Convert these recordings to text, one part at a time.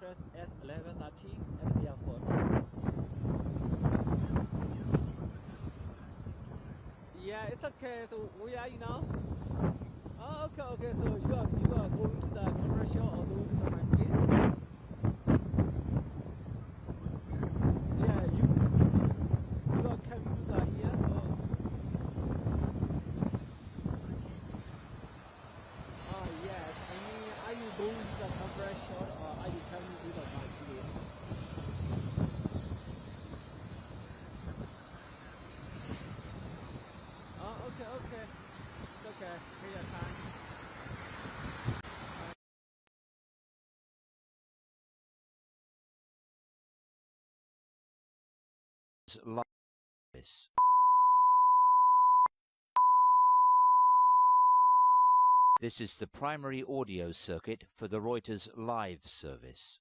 press S1113 at the airport. Yeah, it's okay. So where are you now? Oh, okay. So you are going to the commercial or going to the my place? Yeah, you are coming to the here. Oh yes. I mean, are you going to the commercial or are you coming to the my place? Oh, okay. It's okay. Take your time. Live service. This is the primary audio circuit for the Reuters live service.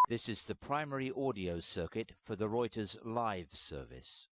This is the primary audio circuit for the Reuters live service.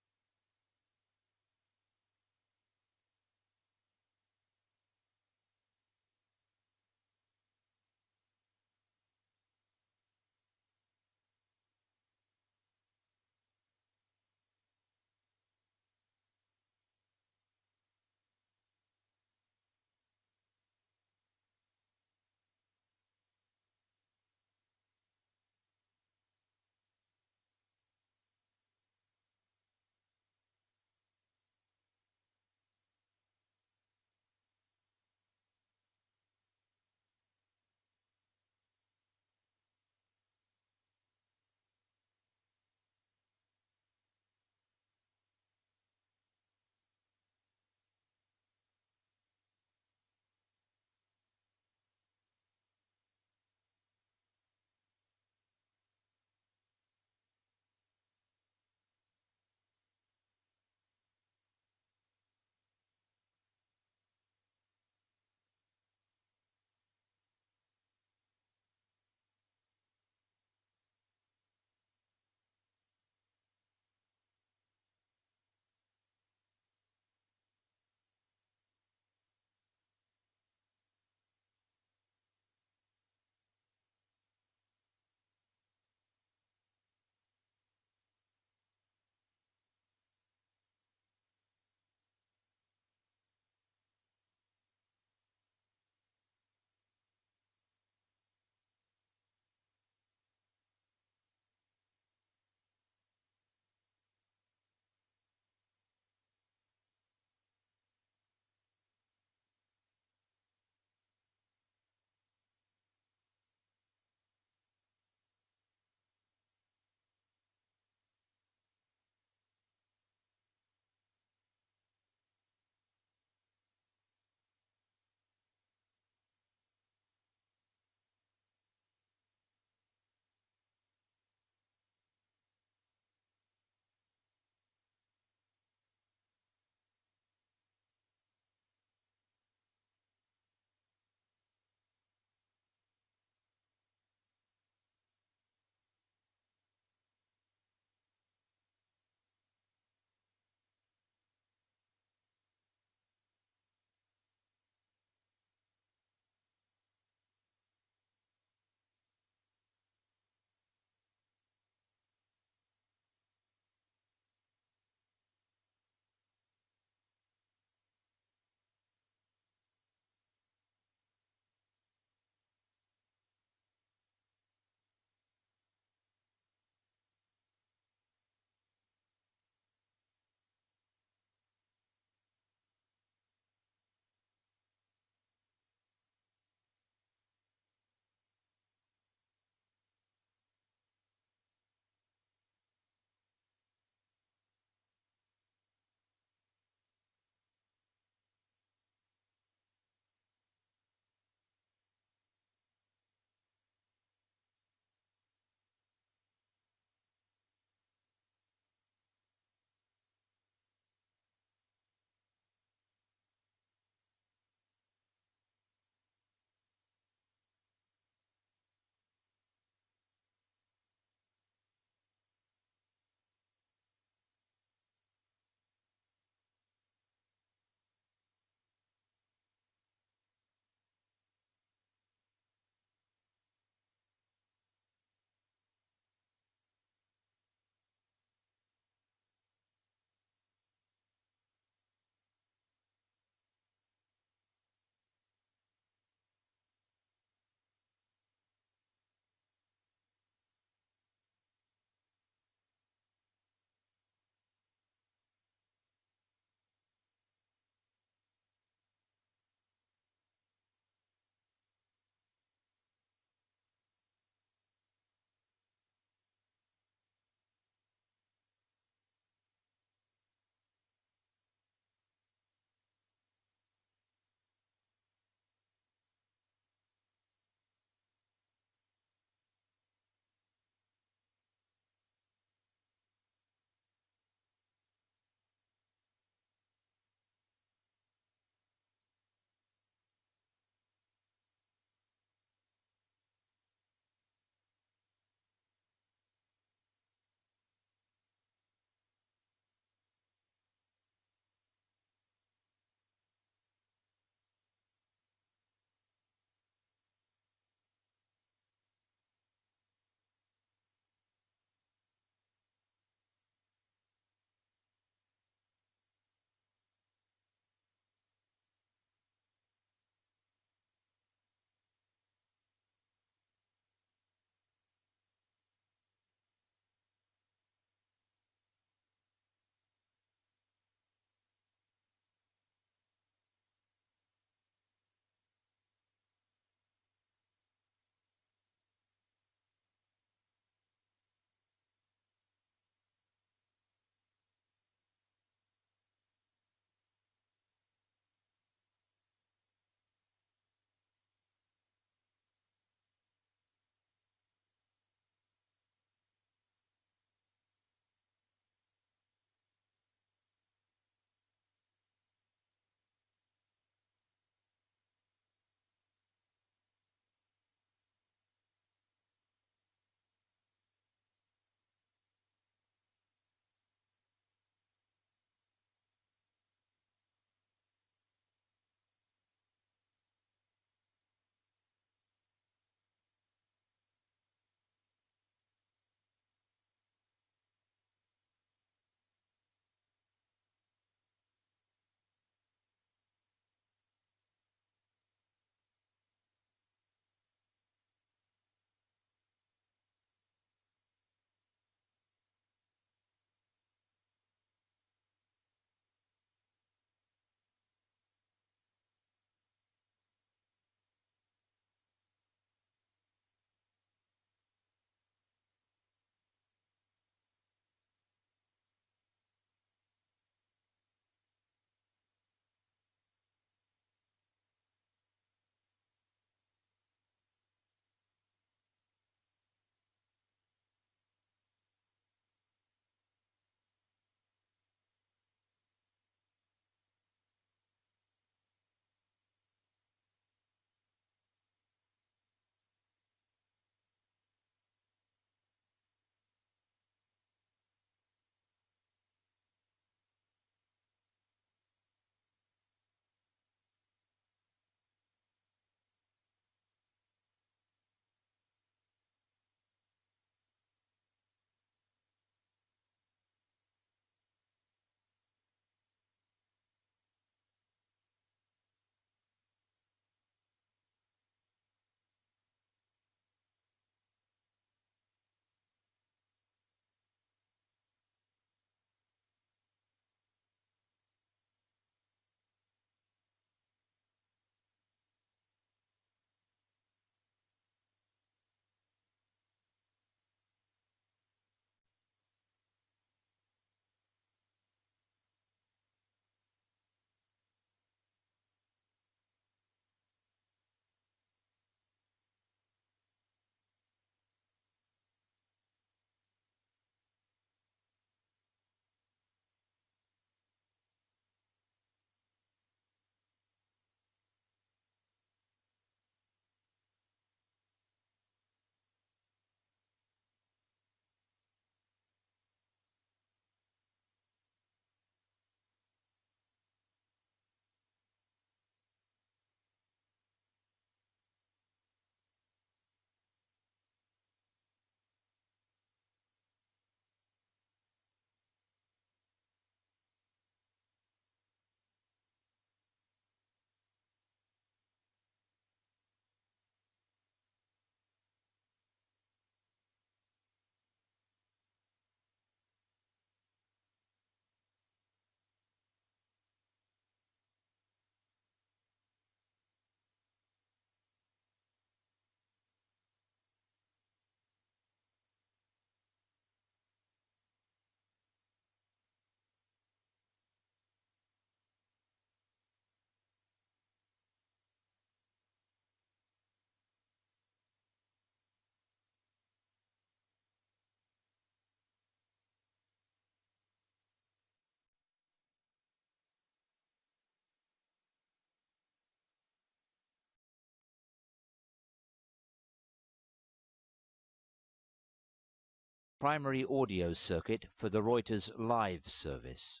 primary audio circuit for the Reuters live service.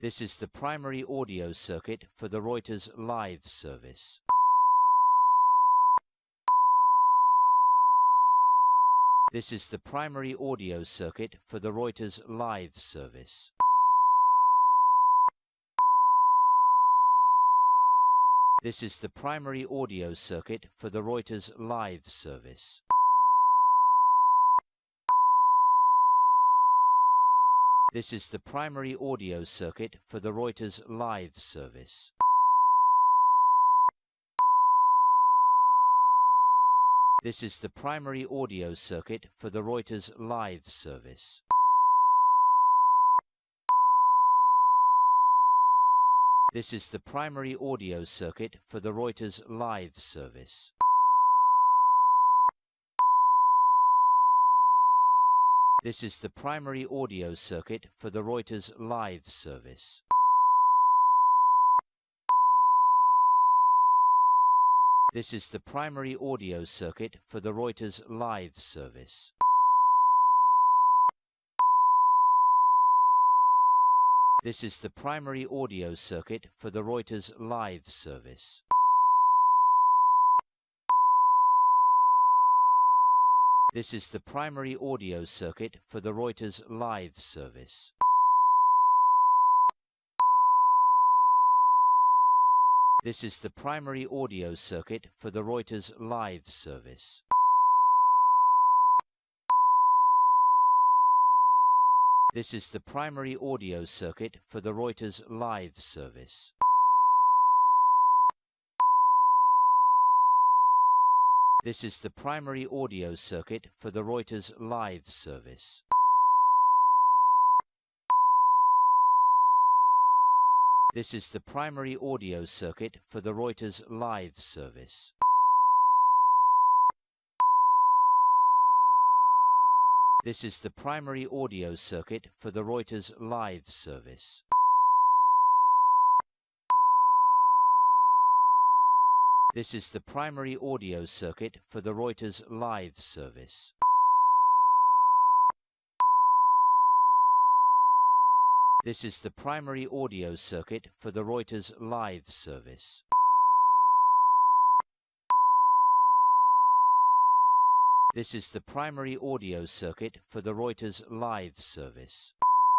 This is the primary audio circuit for the Reuters live service. This is the primary audio circuit for the Reuters live service. This is the primary audio circuit for the Reuters live service. This is the primary audio circuit for the Reuters live service. This is the primary audio circuit for the Reuters live service. This is the primary audio circuit for the Reuters live service. This is the primary audio circuit for the Reuters live service. This is the primary audio circuit for the Reuters live service. This is the primary audio circuit for the Reuters live service. This is the primary audio circuit for the Reuters live service. This is the primary audio circuit for the Reuters live service. This is the primary audio circuit for the Reuters live service. This is the primary audio circuit for the Reuters live service. This is the primary audio circuit for the Reuters live service. This is the primary audio circuit for the Reuters live service. This is the primary audio circuit for the Reuters live service. This is the primary audio circuit for the Reuters live service. This is the primary audio circuit for the Reuters live service.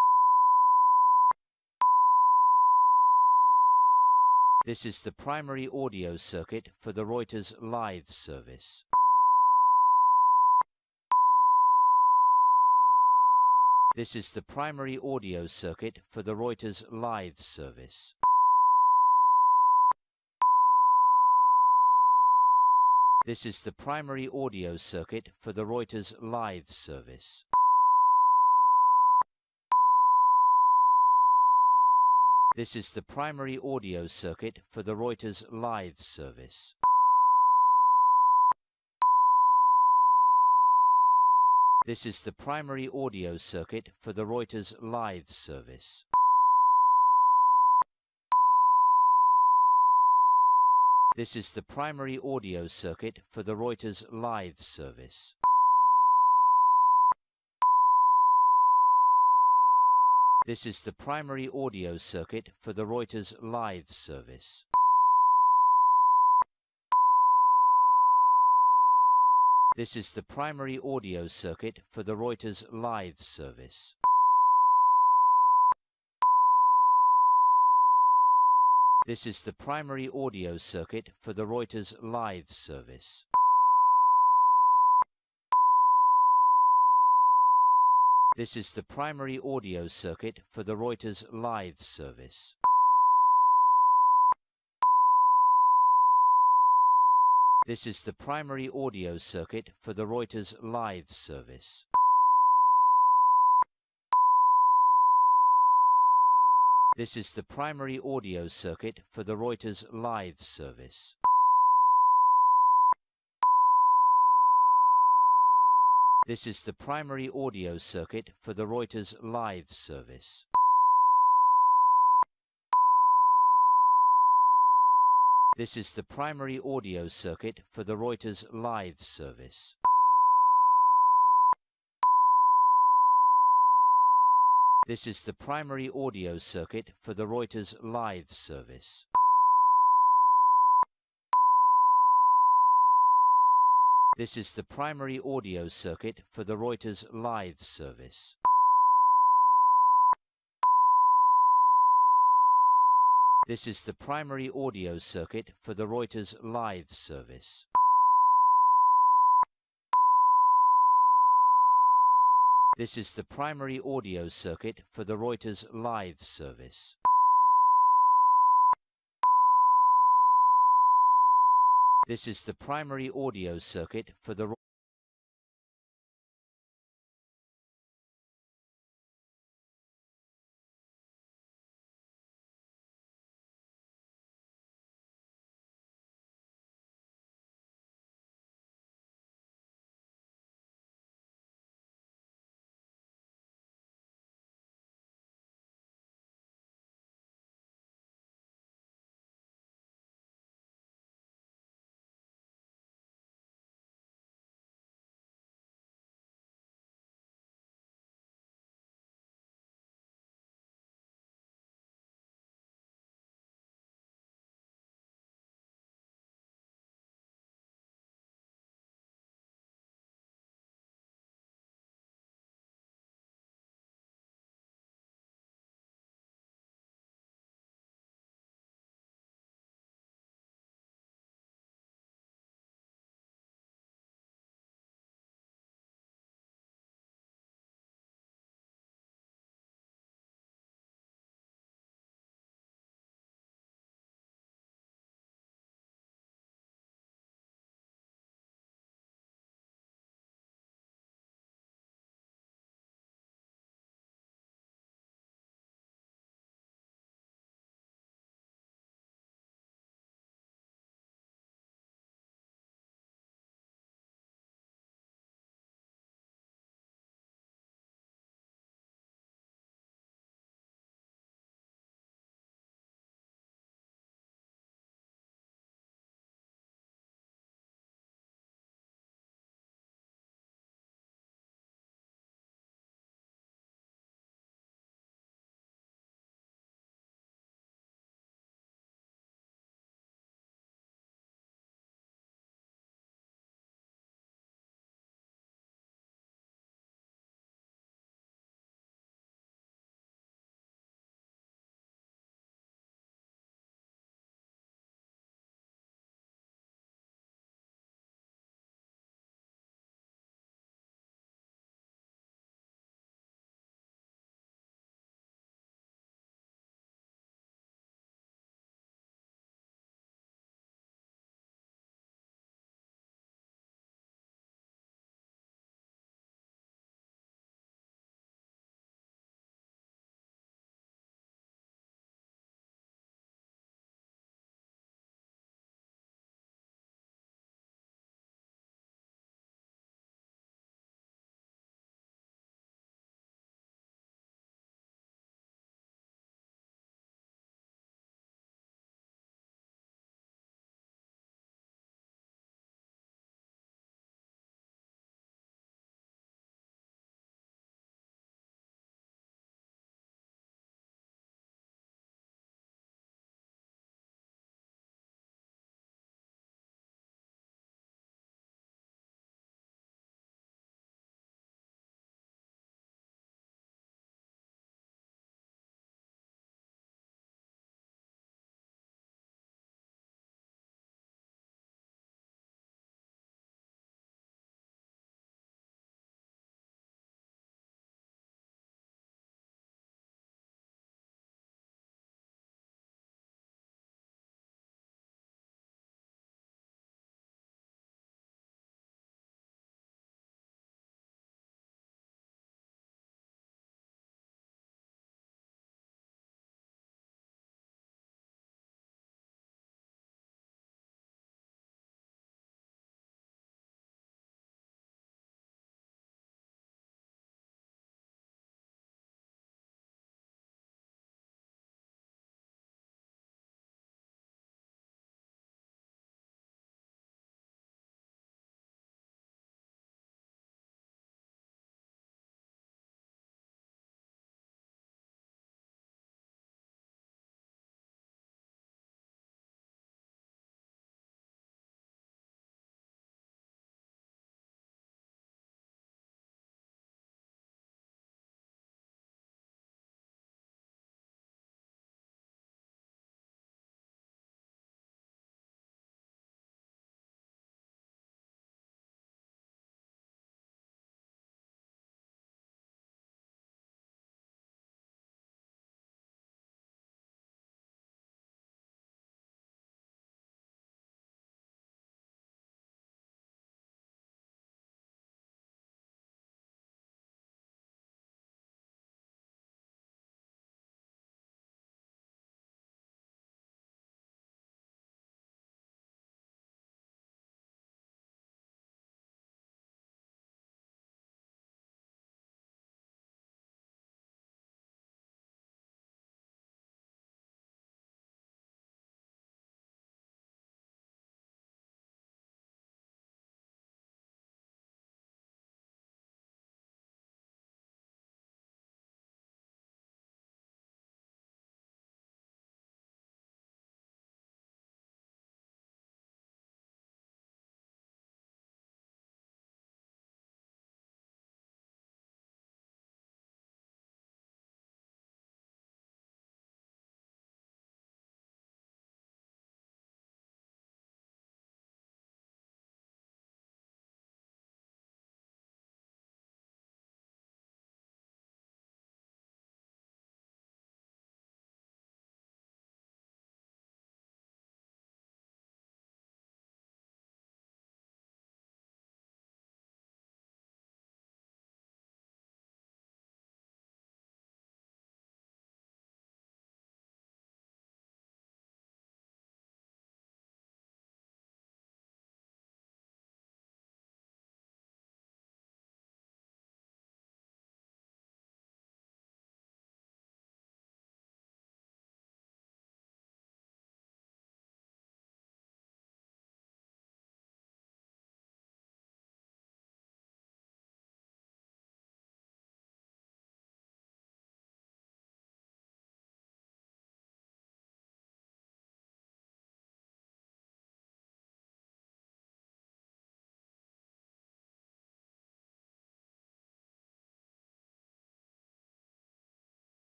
This is the primary audio circuit for the Reuters live service. This is the primary audio circuit for the Reuters live service. This is the primary audio circuit for the Reuters live service. This is the primary audio circuit for the Reuters live service. This is the primary audio circuit for the Reuters live service. This is the primary audio circuit for the Reuters live service. This is the primary audio circuit for the Reuters live service. This is the primary audio circuit for the Reuters live service. This is the primary audio circuit for the Reuters live service. This is the primary audio circuit for the Reuters live service. This is the primary audio circuit for the Reuters live service. This is the primary audio circuit for the Reuters live service. This is the primary audio circuit for the Reuters live service. This is the primary audio circuit for the Reuters live service. This is the primary audio circuit for the Reuters live service. This is the primary audio circuit for the Reuters live service. This is the primary audio circuit for the Reuters live service. This is the primary audio circuit for the Reuters live service. This is the primary audio circuit for the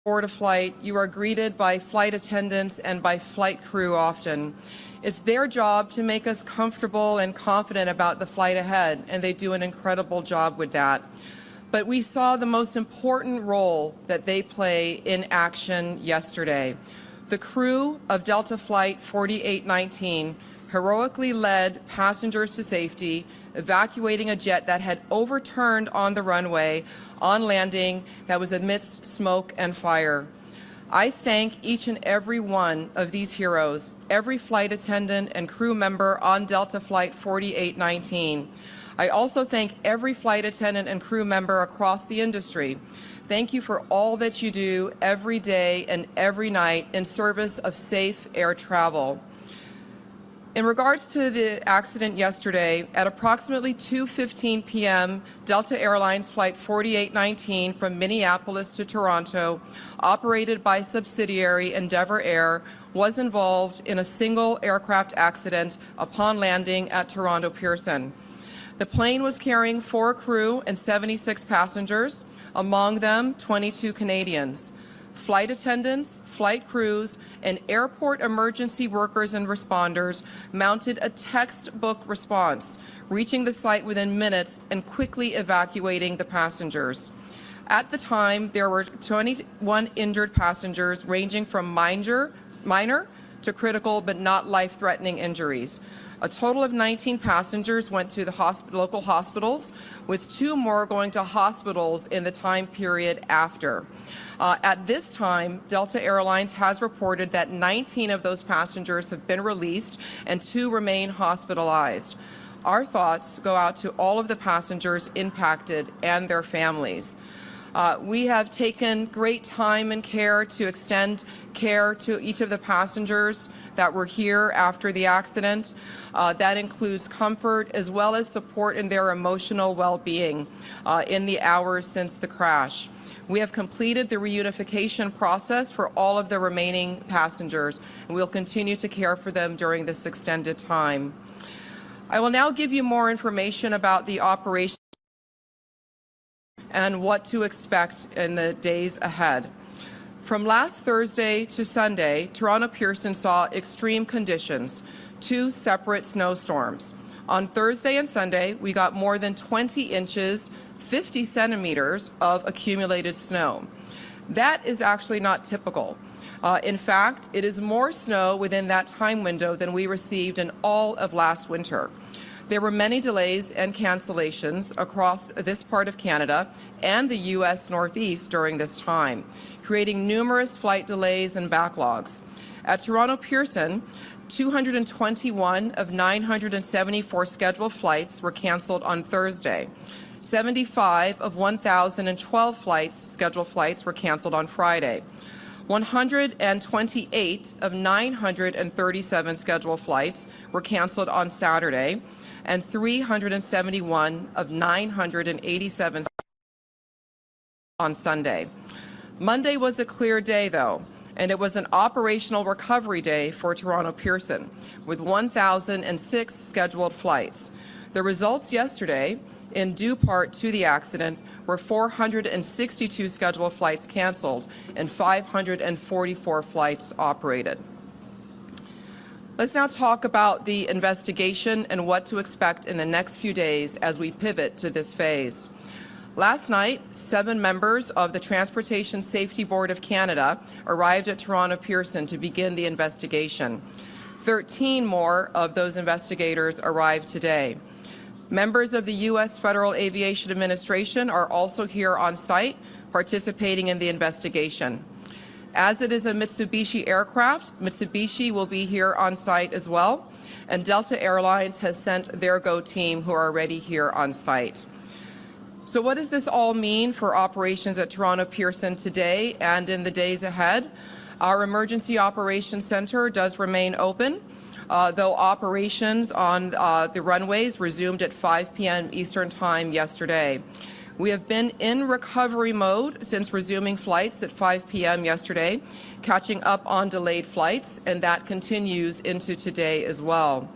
board a flight, you are greeted by flight attendants and by flight crew often. It's their job to make us comfortable and confident about the flight ahead, and they do an incredible job with that. But we saw the most important role that they play in action yesterday. The crew of Delta Flight 4819 heroically led passengers to safety, evacuating a jet that had overturned on the runway on landing that was amidst smoke and fire. I thank each and every one of these heroes, every flight attendant and crew member on Delta Flight 4819. I also thank every flight attendant and crew member across the industry. Thank you for all that you do every day and every night in service of safe air travel. In regards to the accident yesterday, at approximately 2:15 p.m., Delta Airlines Flight 4819 from Minneapolis to Toronto, operated by subsidiary Endeavour Air, was involved in a single aircraft accident upon landing at Toronto Pearson. The plane was carrying 4 crew and 76 passengers, among them 22 Canadians. Flight attendants, flight crews, and airport emergency workers and responders mounted a textbook response, reaching the site within minutes and quickly evacuating the passengers. At the time, there were 21 injured passengers ranging from minor to critical but not life-threatening injuries. A total of 19 passengers went to the local hospitals, with 2 more going to hospitals in the time period after. At this time, Delta Airlines has reported that 19 of those passengers have been released and 2 remain hospitalized. Our thoughts go out to all of the passengers impacted and their families. We have taken great time and care to extend care to each of the passengers that were here after the accident. That includes comfort as well as support in their emotional well-being in the hours since the crash. We have completed the reunification process for all of the remaining passengers, and we'll continue to care for them during this extended time. I will now give you more information about the operation and what to expect in the days ahead. From last Thursday to Sunday, Toronto Pearson saw extreme conditions, 2 separate snowstorms. On Thursday and Sunday, we got more than 20 inches, 50 centimeters of accumulated snow. That is actually not typical. In fact, it is more snow within that time window than we received in all of last winter. There were many delays and cancellations across this part of Canada and the U.S. Northeast during this time, creating numerous flight delays and backlogs. At Toronto Pearson, 221 of 974 scheduled flights were canceled on Thursday. 75 of 1,012 scheduled flights were canceled on Friday. 128 of 937 scheduled flights were canceled on Saturday, and 371 of 987 on Sunday. Monday was a clear day, though, and it was an operational recovery day for Toronto Pearson, with 1,006 scheduled flights. The results yesterday, in due part to the accident, were 462 scheduled flights canceled and 544 flights operated. Let's now talk about the investigation and what to expect in the next few days as we pivot to this phase. Last night, 7 members of the Transportation Safety Board of Canada arrived at Toronto Pearson to begin the investigation. 13 more of those investigators arrived today. Members of the U.S. Federal Aviation Administration are also here on site, participating in the investigation. As it is a Mitsubishi aircraft, Mitsubishi will be here on site as well, and Delta Airlines has sent their GO team who are already here on site. So what does this all mean for operations at Toronto Pearson today and in the days ahead? Our Emergency Operations Center does remain open, though operations on the runways resumed at 5 p.m. Eastern Time yesterday. We have been in recovery mode since resuming flights at 5 p.m. yesterday, catching up on delayed flights, and that continues into today as well.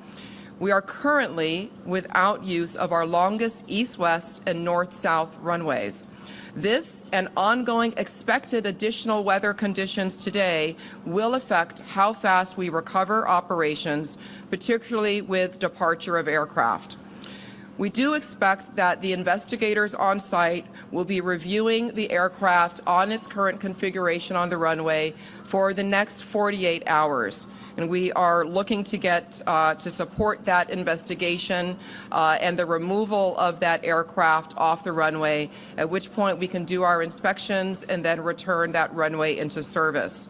We are currently without use of our longest east-west and north-south runways. This and ongoing expected additional weather conditions today will affect how fast we recover operations, particularly with departure of aircraft. We do expect that the investigators on site will be reviewing the aircraft on its current configuration on the runway for the next 48 hours. And we are looking to get to support that investigation and the removal of that aircraft off the runway, at which point we can do our inspections and then return that runway into service.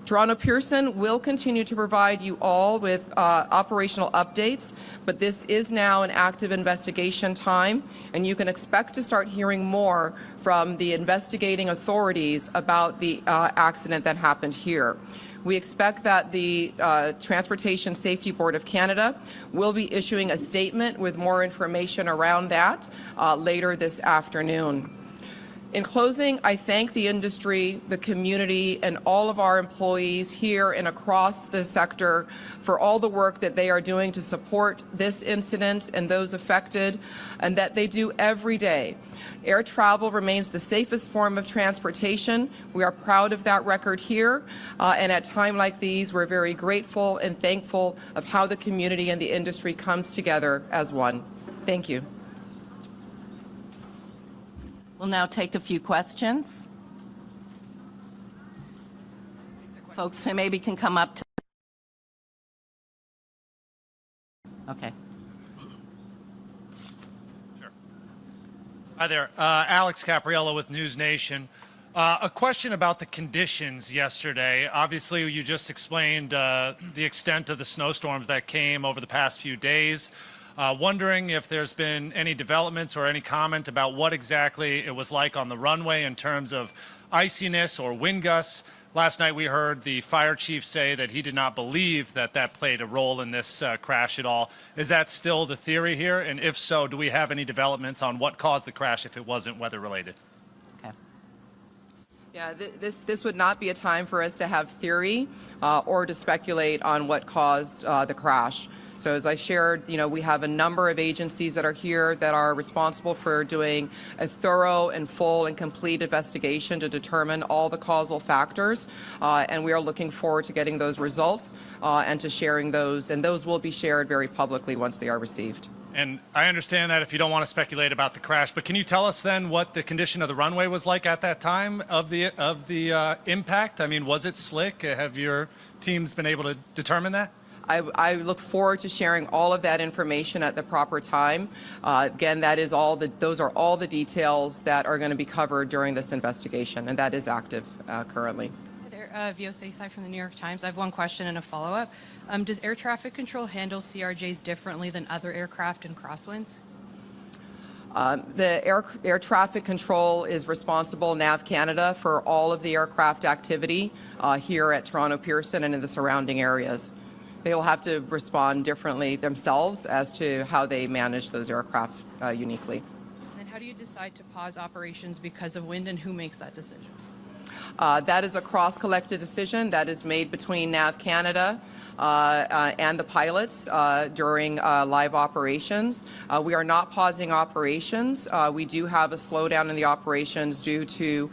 Toronto Pearson will continue to provide you all with operational updates, but this is now an active investigation time, and you can expect to start hearing more from the investigating authorities about the accident that happened here. We expect that the Transportation Safety Board of Canada will be issuing a statement with more information around that later this afternoon. In closing, I thank the industry, the community, and all of our employees here and across the sector for all the work that they are doing to support this incident and those affected, and that they do every day. Air travel remains the safest form of transportation. We are proud of that record here, and at times like these, we're very grateful and thankful of how the community and the industry comes together as one. Thank you. We'll now take a few questions. Folks who maybe can come up to... Okay. Sure. Hi there. Alex Capriello with News Nation. A question about the conditions yesterday. Obviously, you just explained the extent of the snowstorms that came over the past few days. Wondering if there's been any developments or any comment about what exactly it was like on the runway in terms of iciness or wind gusts. Last night we heard the fire chief say that he did not believe that that played a role in this crash at all. Is that still the theory here? And if so, do we have any developments on what caused the crash if it wasn't weather related? Okay. Yeah, this would not be a time for us to have theory or to speculate on what caused the crash. So as I shared, we have a number of agencies that are here that are responsible for doing a thorough and full and complete investigation to determine all the causal factors, and we are looking forward to getting those results and to sharing those, and those will be shared very publicly once they are received. And I understand that if you don't want to speculate about the crash, but can you tell us then what the condition of the runway was like at that time of the impact? I mean, was it slick? Have your teams been able to determine that? I look forward to sharing all of that information at the proper time. Again, those are all the details that are going to be covered during this investigation, and that is active currently. Hi there, Viosa Isai from the New York Times. I have one question and a follow-up. Does air traffic control handle CRJs differently than other aircraft in crosswinds? The air traffic control is responsible, NAV Canada, for all of the aircraft activity here at Toronto Pearson and in the surrounding areas. They will have to respond differently themselves as to how they manage those aircraft uniquely. And then how do you decide to pause operations because of wind, and who makes that decision? That is a cross-collective decision that is made between NAV Canada and the pilots during live operations. We are not pausing operations. We do have a slowdown in the operations due to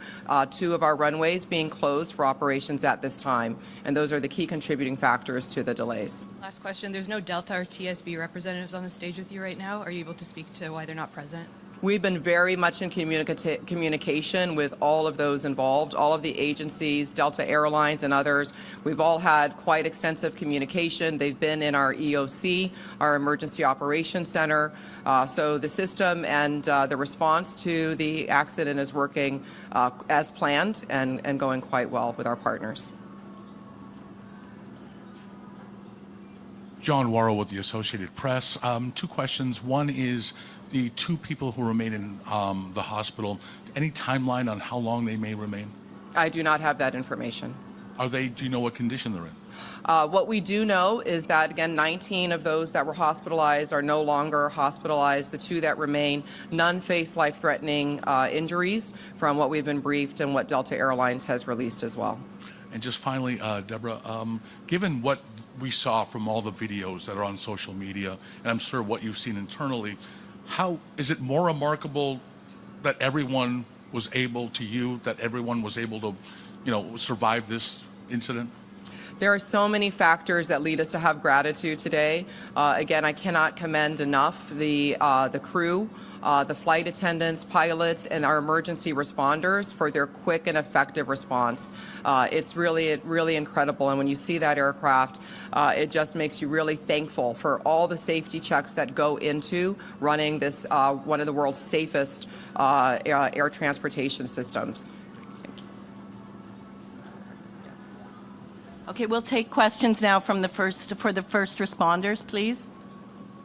2 of our runways being closed for operations at this time, and those are the key contributing factors to the delays. Last question. There's no Delta or TSB representatives on the stage with you right now. Are you able to speak to why they're not present? We've been very much in communication with all of those involved, all of the agencies, Delta Airlines and others. We've all had quite extensive communication. They've been in our EOC, our Emergency Operations Center. So the system and the response to the accident is working as planned and going quite well with our partners. John Worrell with the Associated Press. 2 questions. One is the 2 people who remain in the hospital. Any timeline on how long they may remain? I do not have that information. Do you know what condition they're in? What we do know is that, again, 19 of those that were hospitalized are no longer hospitalized. The 2 that remain, none face life-threatening injuries from what we've been briefed and what Delta Airlines has released as well. And just finally, Deborah, given what we saw from all the videos that are on social media, and I'm sure what you've seen internally, how is it more remarkable that everyone was able to, survive this incident? There are so many factors that lead us to have gratitude today. Again, I cannot commend enough the crew, the flight attendants, pilots, and our emergency responders for their quick and effective response. It's really incredible. And when you see that aircraft, it just makes you really thankful for all the safety checks that go into running this one of the world's safest air transportation systems. Okay, we'll take questions now from the first responders, please.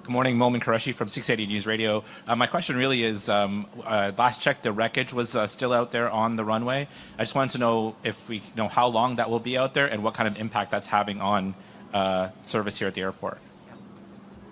Good morning, Momin Qureshi from 680 News Radio. My question really is, last check, the Wreckage was still out there on the runway. I just wanted to know if we know how long that will be out there and what kind of impact that's having on service here at the airport.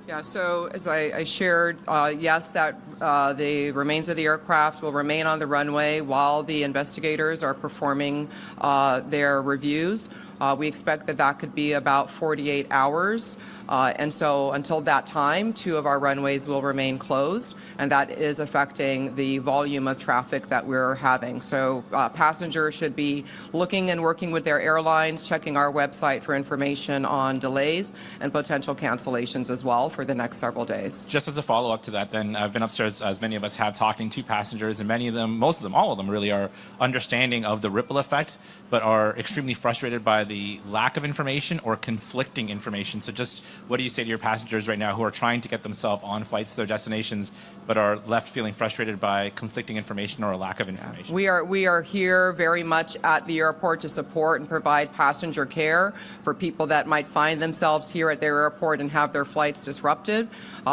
Yeah, so as I shared, yes, that the remains of the aircraft will remain on the runway while the investigators are performing their reviews. We expect that could be about 48 hours. And so until that time, 2 of our runways will remain closed, and that is affecting the volume of traffic that we're having. So passengers should be looking and working with their airlines, checking our website for information on delays and potential cancellations as well for the next several days. Just as a follow-up to that, then, I've been upstairs, as many of us have, talking to passengers, and many of them, most of them, all of them really are understanding of the ripple effect, but are extremely frustrated by the lack of information or conflicting information. So just what do you say to your passengers right now who are trying to get themselves on flights to their destinations but are left feeling frustrated by conflicting information or a lack of information? We are here very much at the airport to support and provide passenger care for people that might find themselves here at their airport and have their flights disrupted.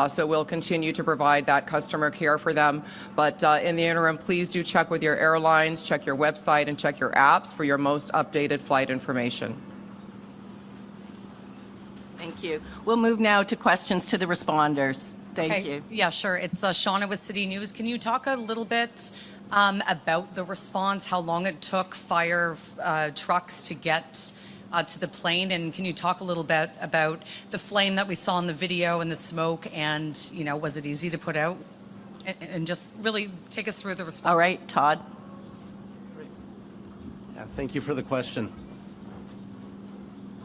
So we'll continue to provide that customer care for them. But in the interim, please do check with your airlines, check your website, and check your apps for your most updated flight information. Thank you. We'll move now to questions to the responders. Thank you. Yeah, sure. It's Shauna with City News. Can you talk a little bit about the response, how long it took fire trucks to get to the plane, and can you talk a little bit about the flame that we saw in the video and the smoke, and was it easy to put out? And just really take us through the response. All right, Todd. Yeah, thank you for the question.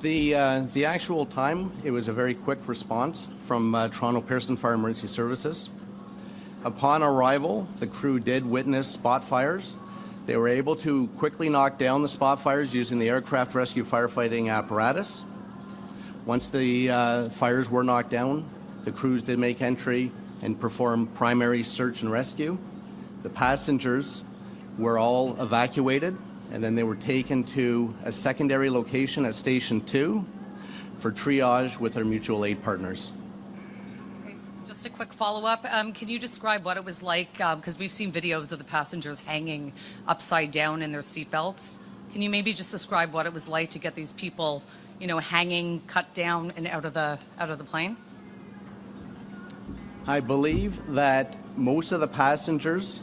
The actual time, it was a very quick response from Toronto Pearson Fire Emergency Services. Upon arrival, the crew did witness spot fires. They were able to quickly knock down the spot fires using the aircraft rescue firefighting apparatus. Once the fires were knocked down, the crews did make entry and perform primary search and rescue. The passengers were all evacuated, and then they were taken to a secondary location at Station 2 for triage with our mutual aid partners. Okay, just a quick follow-up. Can you describe what it was like? Because we've seen videos of the passengers hanging upside down in their seatbelts. Can you maybe just describe what it was like to get these people, hanging, cut down, and out of the plane? I believe that most of the passengers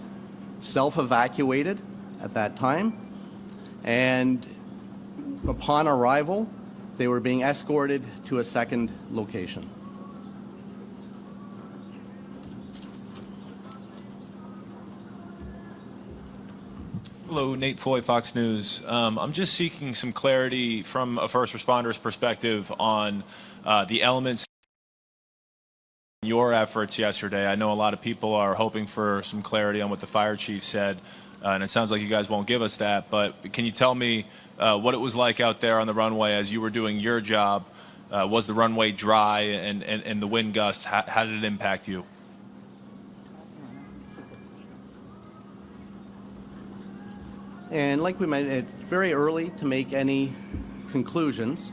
self-evacuated at that time. And upon arrival, they were being escorted to a second location. Hello, Nate Foy, Fox News. I'm just seeking some clarity from a first responder's perspective on the elements in your efforts yesterday. I know a lot of people are hoping for some clarity on what the fire chief said. And it sounds like you guys won't give us that, but can you tell me what it was like out there on the runway as you were doing your job? Was the runway dry and the wind gust, how did it impact you? And like we mentioned, it's very early to make any conclusions.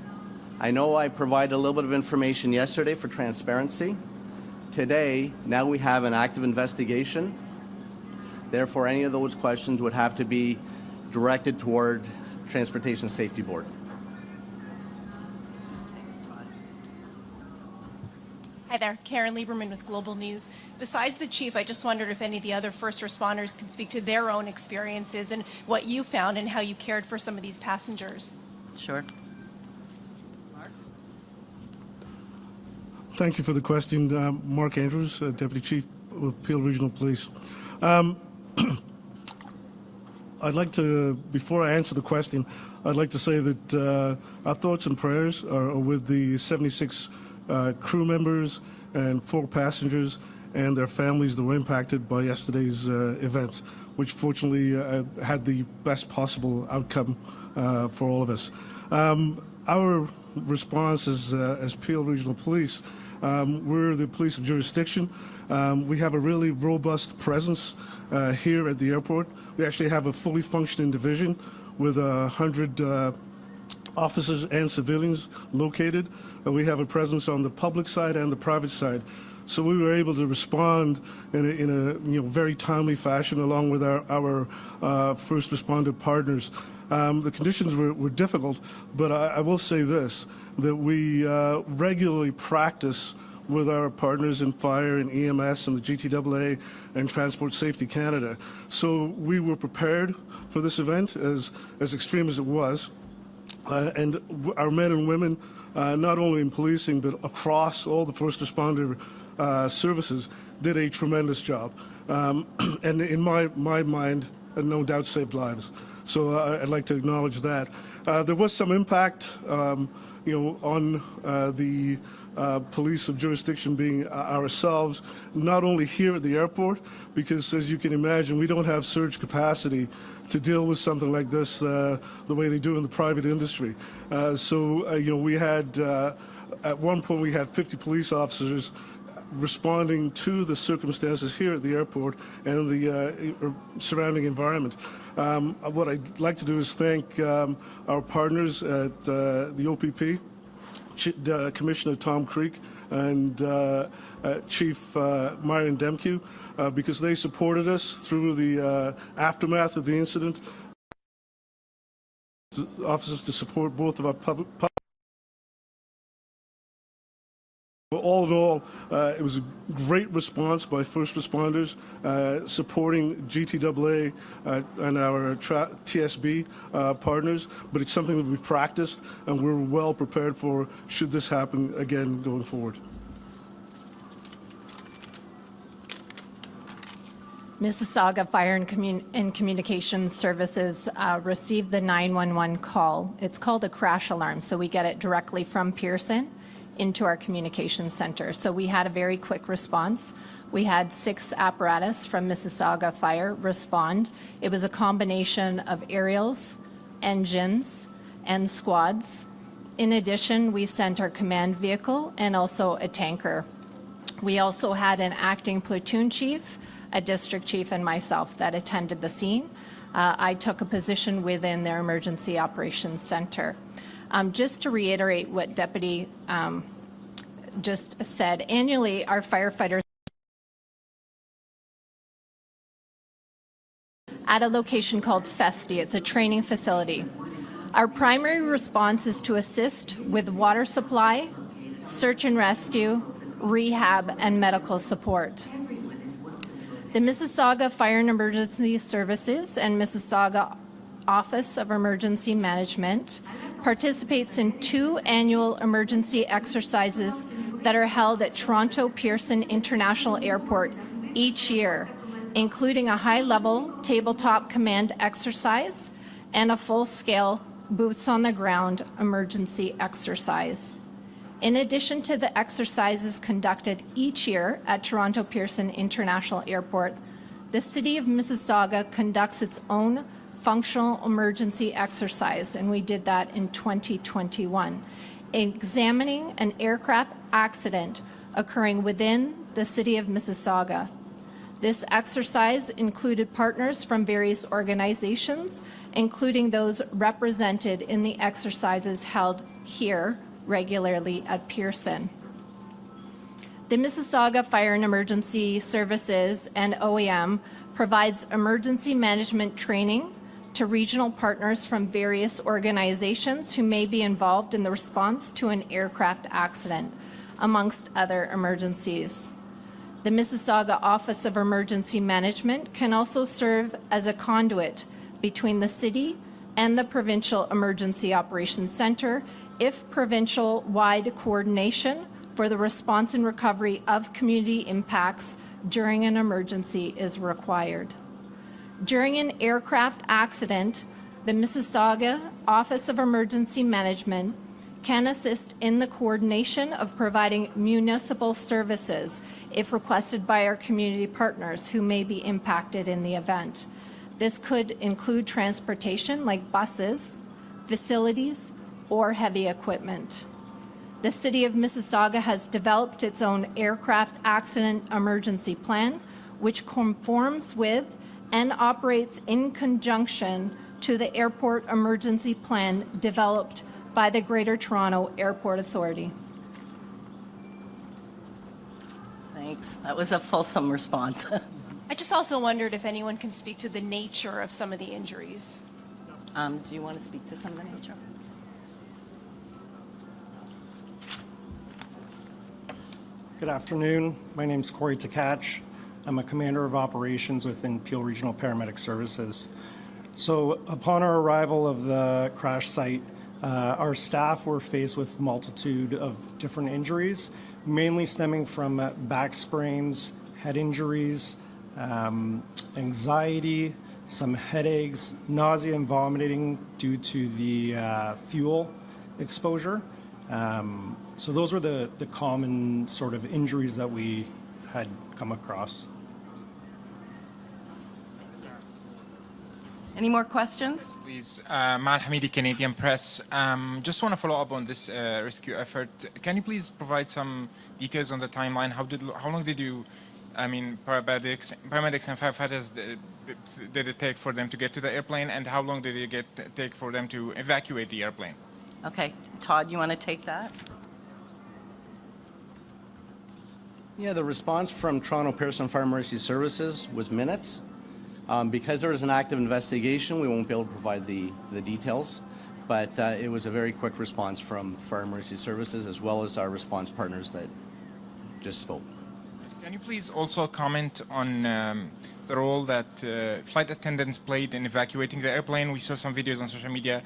I know I provided a little bit of information yesterday for transparency. Today, now we have an active investigation. Therefore, any of those questions would have to be directed toward Transportation Safety Board. Hi there, Karen Lieberman with Global News. Besides the chief, I just wondered if any of the other first responders can speak to their own experiences and what you found and how you cared for some of these passengers. Sure. Thank you for the question. Mark Andrews, Deputy Chief of Peel Regional Police. I'd like to, before I answer the question, I'd like to say that our thoughts and prayers are with the 76 crew members and 4 passengers and their families that were impacted by yesterday's events, which fortunately had the best possible outcome for all of us. Our response as Peel Regional Police, we're the police of jurisdiction. We have a really robust presence here at the airport. We actually have a fully functioning division with 100 officers and civilians located. We have a presence on the public side and the private side. So we were able to respond in a very timely fashion along with our first responder partners. The conditions were difficult, but I will say this, that we regularly practice with our partners in fire and EMS and the GTAA and Transport Safety Canada. So we were prepared for this event, as extreme as it was. And our men and women, not only in policing, but across all the first responder services, did a tremendous job. And in my mind, no doubt saved lives. So I'd like to acknowledge that. There was some impact, on the police of jurisdiction being ourselves, not only here at the airport, because as you can imagine, we don't have surge capacity to deal with something like this the way they do in the private industry. We had, at one point we had 50 police officers responding to the circumstances here at the airport and the surrounding environment. What I'd like to do is thank our partners at the OPP, Commissioner Tom Creek and Chief Myron Demke, because they supported us through the aftermath of the incident. Officers to support both of our public. All in all, it was a great response by first responders, supporting GTAA and our TSB partners, but it's something that we've practiced and we're well prepared for should this happen again going forward. Mississauga Fire and Communications Services received the 911 call. It's called a crash alarm, so we get it directly from Pearson into our communications center. So we had a very quick response. We had 6 apparatus from Mississauga Fire respond. It was a combination of aerials, engines, and squads. In addition, we sent our command vehicle and also a tanker. We also had an acting platoon chief, a district chief, and myself that attended the scene. I took a position within their emergency operations center. Just to reiterate what Deputy just said, annually our firefighters at a location called Festi. It's a training facility. Our primary response is to assist with water supply, search and rescue, rehab, and medical support. The Mississauga Fire and Emergency Services and Mississauga Office of Emergency Management participates in 2 annual emergency exercises that are held at Toronto Pearson International Airport each year, including a high-level tabletop command exercise and a full-scale boots-on-the-ground emergency exercise. In addition to the exercises conducted each year at Toronto Pearson International Airport, the City of Mississauga conducts its own functional emergency exercise, and we did that in 2021, examining an aircraft accident occurring within the City of Mississauga. This exercise included partners from various organizations, including those represented in the exercises held here regularly at Pearson. The Mississauga Fire and Emergency Services and OEM provides emergency management training to regional partners from various organizations who may be involved in the response to an aircraft accident, amongst other emergencies. The Mississauga Office of Emergency Management can also serve as a conduit between the city and the Provincial Emergency Operations Center if provincial-wide coordination for the response and recovery of community impacts during an emergency is required. During an aircraft accident, the Mississauga Office of Emergency Management can assist in the coordination of providing municipal services if requested by our community partners who may be impacted in the event. This could include transportation like buses, facilities, or heavy equipment. The City of Mississauga has developed its own aircraft accident emergency plan, which conforms with and operates in conjunction to the airport emergency plan developed by the Greater Toronto Airport Authority. Thanks. That was a fulsome response. I just also wondered if anyone can speak to the nature of some of the injuries. Do you want to speak to some of the nature? Good afternoon. My name is Corey Takach. I'm a commander of operations within Peel Regional Paramedic Services. So upon our arrival of the crash site, our staff were faced with a multitude of different injuries, mainly stemming from back sprains, head injuries, anxiety, some headaches, nausea and vomiting due to the fuel exposure. So those were the common sort of injuries that we had come across. Any more questions? Please, Mal Hamidi, Canadian Press. Just want to follow up on this rescue effort. Can you please provide some details on the timeline? How long did you, paramedics and firefighters did it take for them to get to the airplane, and how long did it take for them to evacuate the airplane? Okay, Todd, you want to take that? Yeah, the response from Toronto Pearson Fire Emergency Services was minutes. Because there is an active investigation, we won't be able to provide the details, but it was a very quick response from Fire Emergency Services as well as our response partners that just spoke. Can you please also comment on the role that flight attendants played in evacuating the airplane? We saw some videos on social media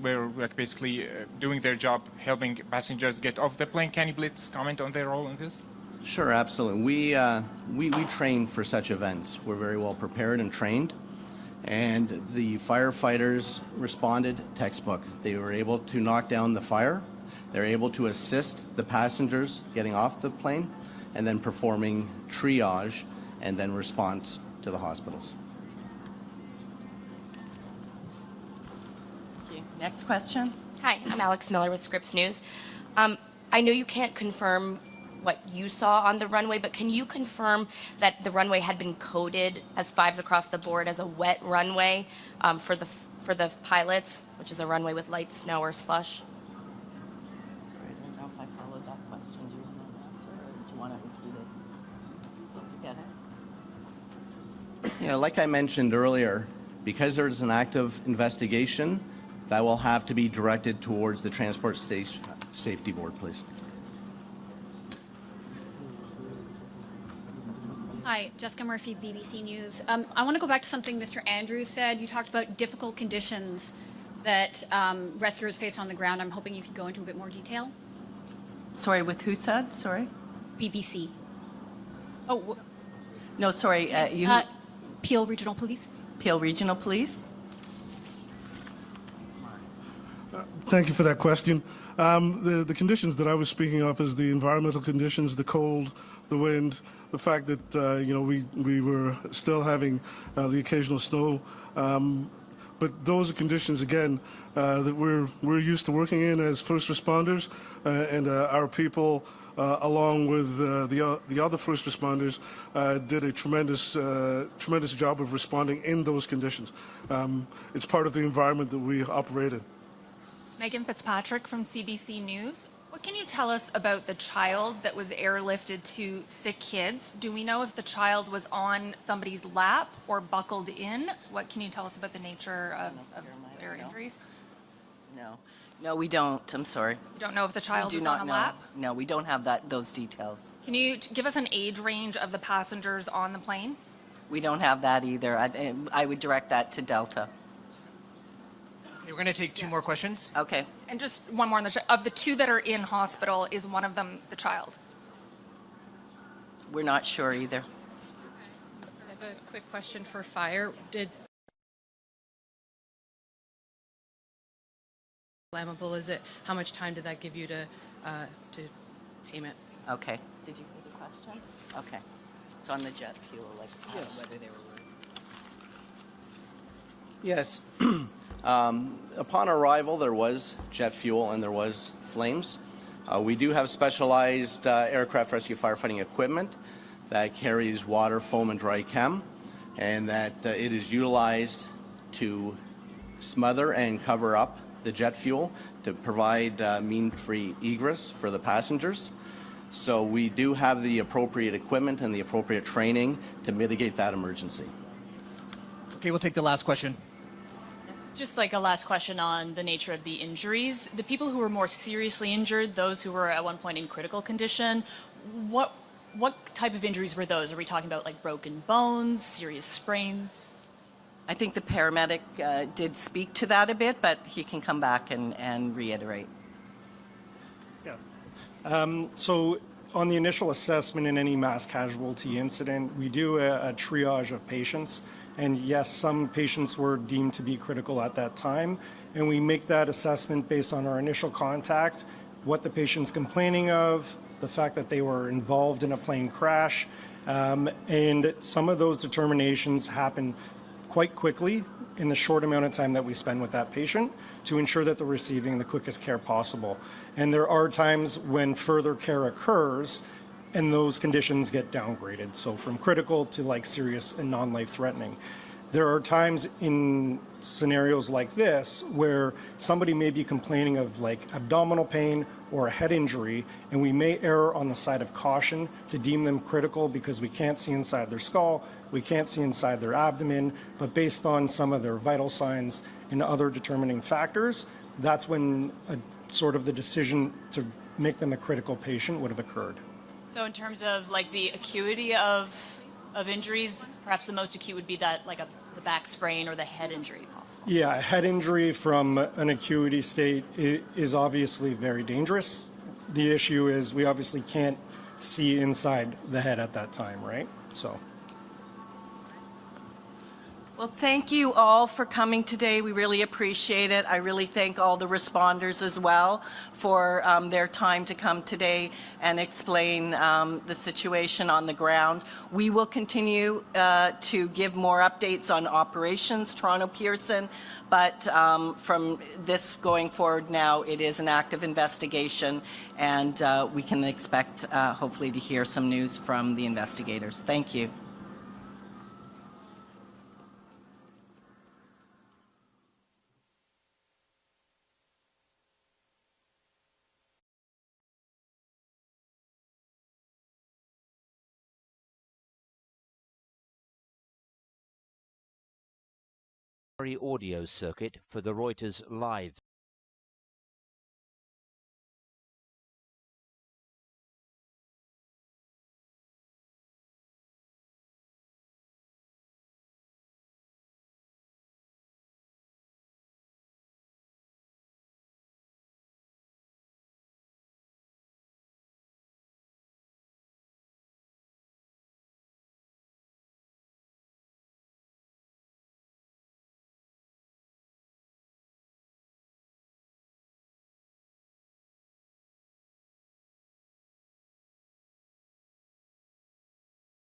where basically doing their job, helping passengers get off the plane. Can you please comment on their role in this? Sure, absolutely. We train for such events. We're very well prepared and trained, and the firefighters responded textbook. They were able to knock down the fire. They're able to assist the passengers getting off the plane, and then performing triage and then response to the hospitals. Thank you. Next question. Hi, I'm Alex Miller with Scripps News. I know you can't confirm what you saw on the runway, but can you confirm that the runway had been coded as fives across the board as a wet runway for the pilots, which is a runway with light snow or slush? Sorry, I don't know if I followed that question. Do you want to answer, or do you want to repeat it? Did you get it? Yeah, like I mentioned earlier, because there's an active investigation, that will have to be directed towards the Transport Safety Board, please. Hi, Jessica Murphy, BBC News. I want to go back to something Mr. Andrews said. You talked about difficult conditions that rescuers faced on the ground. I'm hoping you could go into a bit more detail. Sorry, with who said? Sorry? BBC. Oh, no, sorry. Peel Regional Police. Peel Regional Police. Thank you for that question. The conditions that I was speaking of is the environmental conditions, the cold, the wind, the fact that we were still having the occasional snow, but those are conditions again that we're used to working in as first responders, and our people, along with the other first responders, did a tremendous job of responding in those conditions. It's part of the environment that we operate in. Megan Fitzpatrick from CBC News. What can you tell us about the child that was airlifted to sick kids? Do we know if the child was on somebody's lap or buckled in? What can you tell us about the nature of their injuries? No, we don't. I'm sorry. You don't know if the child was on a lap? No, we don't have those details. Can you give us an age range of the passengers on the plane? We don't have that either. I would direct that to Delta. We're going to take two more questions. Okay. And just one more on of the two that are in hospital, is one of them the child? We're not sure either. I have a quick question for fire. Flammable is it? How much time did that give you to tame it? Okay. Did you hear the question? Okay. It's on the jet fuel, like whether they were Yes. Upon arrival, there was jet fuel and there was flames. We do have specialized aircraft rescue firefighting equipment that carries water, foam, and dry chem, and that it is utilized to smother and cover up the jet fuel to provide mean-free egress for the passengers. So we do have the appropriate equipment and the appropriate training to mitigate that emergency. Okay, we'll take the last question. Just like a last question on the nature of the injuries. The people who were more seriously injured, those who were at one point in critical condition, what type of injuries were those? Are we talking about like broken bones, serious sprains? I think the paramedic did speak to that a bit, but he can come back and reiterate. Yeah. So on the initial assessment in any mass casualty incident, we do a triage of patients. And yes, some patients were deemed to be critical at that time. And we make that assessment based on our initial contact, what the patient's complaining of, the fact that they were involved in a plane crash. And some of those determinations happen quite quickly in the short amount of time that we spend with that patient to ensure that they're receiving the quickest care possible. And there are times when further care occurs and those conditions get downgraded. So from critical to like serious and non-life threatening. There are times in scenarios like this where somebody may be complaining of like abdominal pain or a head injury, and we may err on the side of caution to deem them critical because we can't see inside their skull, we can't see inside their abdomen, but based on some of their vital signs and other determining factors, that's when sort of the decision to make them a critical patient would have occurred. So in terms of like the acuity of injuries, perhaps the most acute would be that like the back sprain or the head injury possible. Yeah, a head injury from an acuity state is obviously very dangerous. The issue is we obviously can't see inside the head at that time, right? So. Well, thank you all for coming today. We really appreciate it. I really thank all the responders as well for their time to come today and explain the situation on the ground. We will continue to give more updates on operations, Toronto Pearson, but from this going forward now, it is an active investigation, and we can expect hopefully to hear some news from the investigators. Thank you. Audio circuit for the Reuters Live